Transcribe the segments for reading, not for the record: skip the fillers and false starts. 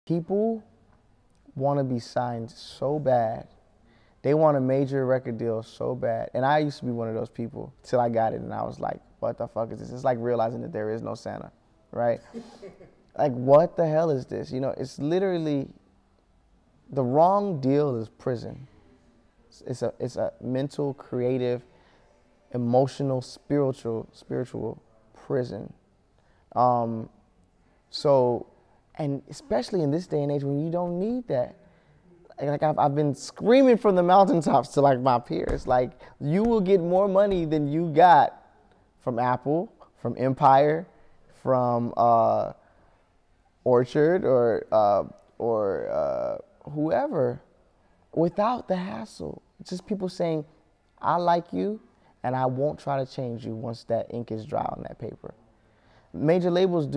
People want to be signed so bad. They want a major record deal so bad. And I used to be one of those people till I got it and I was like, what the fuck is this? It's like realizing that there is no Santa, right? Like, what the hell is this? You know, it's literally, the wrong deal is prison. It's a mental, creative, emotional, spiritual prison. So, and especially in this day and age when you don't need that. Like I've been screaming from the mountaintops to like my peers, like, you will get more money than you got from Apple, from Empire, from Orchard, or whoever, without the hassle. It's just people saying, I like you, and I won't try to change you once that ink is dry on that paper. Major labels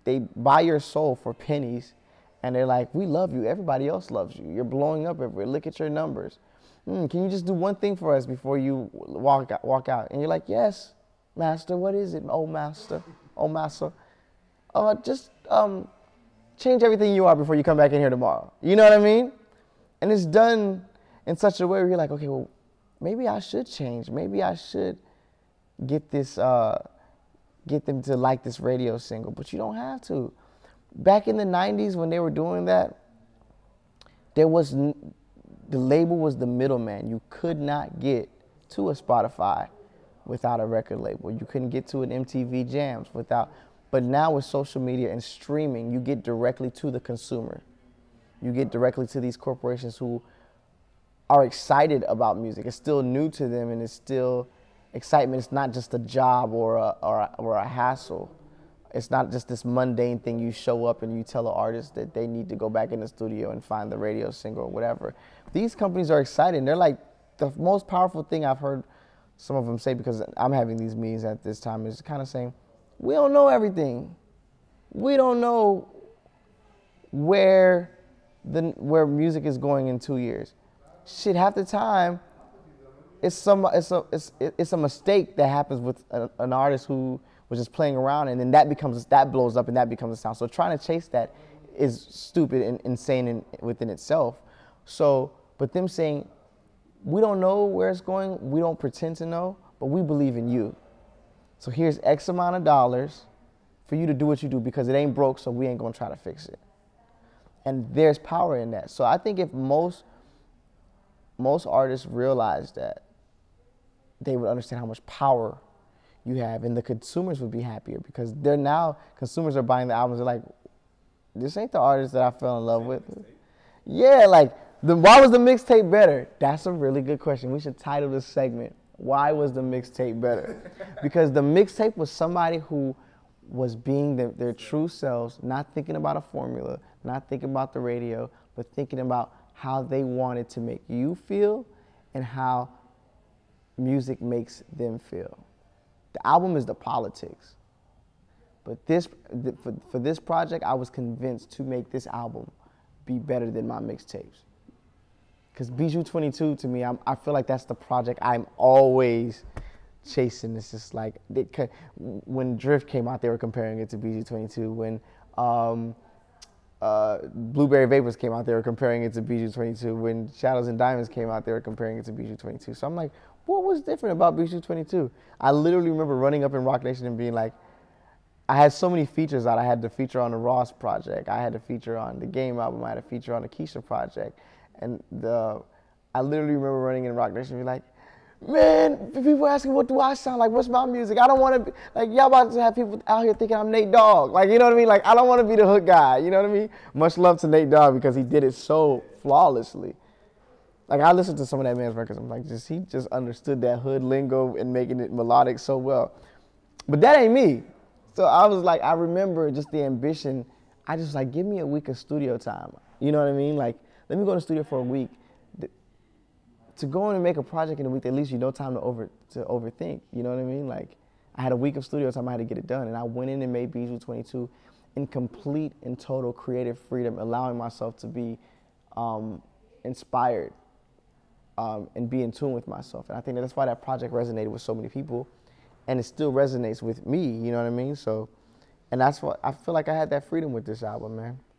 they buy your soul for pennies, and they're like, we love you, everybody else loves you, you're blowing up everywhere, look at your numbers. Can you just do one thing for us before you walk out? And you're like, yes, master, what is it, oh master, oh master? Just change everything you are before you come back in here tomorrow. You know what I mean? And it's done in such a way where you're like, okay, well, maybe I should change. Maybe I should get this, get them to like this radio single, but you don't have to. Back in the 90s when they were doing that, the label was the middleman. You could not get to a Spotify without a record label. You couldn't get to an MTV Jams without, but now with social media and streaming, you get directly to the consumer. You get directly to these corporations who are excited about music. It's still new to them, and it's still excitement. It's not just a job or a hassle. It's not just this mundane thing. You show up and you tell an artist that they need to go back in the studio and find the radio single or whatever. These companies are excited. They're like, the most powerful thing I've heard some of them say, because I'm having these meetings at this time, is kind of saying, we don't know everything. We don't know where music is going in 2 years. Shit, half the time, it's a mistake that happens with an artist who was just playing around, and then that blows up and that becomes a sound. So trying to chase that is stupid and insane within itself. So, but them saying, we don't know where it's going, we don't pretend to know, but we believe in you. So here's X amount of dollars for you to do what you do, because it ain't broke, so we ain't gonna try to fix it. And there's power in that. So I think if most artists realize that, they would understand how much power you have, and the consumers would be happier, because consumers are buying the albums. They're like, this ain't the artist that I fell in love with. Yeah, like, why was the mixtape better? That's a really good question. We should title this segment, Why Was the Mixtape Better? Because the mixtape was somebody who was being their true selves, not thinking about a formula, not thinking about the radio, but thinking about how they wanted to make you feel and how music makes them feel. The album is the politics. But for this project, I was convinced to make this album be better than my mixtapes. Because Bijou 22, to me, I feel like that's the project I'm always chasing. It's just like, when Drift came out, they were comparing it to Bijou 22. When Blueberry Vapors came out, they were comparing it to Bijou 22. When Shadows and Diamonds came out, they were comparing it to Bijou 22. So I'm like, what was different about Bijou 22? I literally remember running up in Rock Nation and being like, I had so many features out. I had the feature on the Ross project. I had a feature on the Game album. I had a feature on the Keyshia project. And I literally remember running in Rock Nation and being like, man, people asking, what do I sound like? What's my music? I don't want to be, like, y'all about to have people out here thinking I'm Nate Dogg. Like, you know what I mean? Like, I don't want to be the hook guy. You know what I mean? Much love to Nate Dogg, because he did it so flawlessly. Like, I listened to some of that man's records. I'm like, he just understood that hood lingo and making it melodic so well. But that ain't me. So I was like, I remember just the ambition. I just like, give me a week of studio time. You know what I mean? Like, let me go to the studio for a week. To go in and make a project in a week, at least you know time to overthink. You know what I mean? Like, I had a week of studio time. I had to get it done, and I went in and made Bijou 22 in complete and total creative freedom, allowing myself to be inspired and be in tune with myself. And I think that's why that project resonated with so many people, and it still resonates with me. You know what I mean? So, and that's what I feel like I had that freedom with this album, man.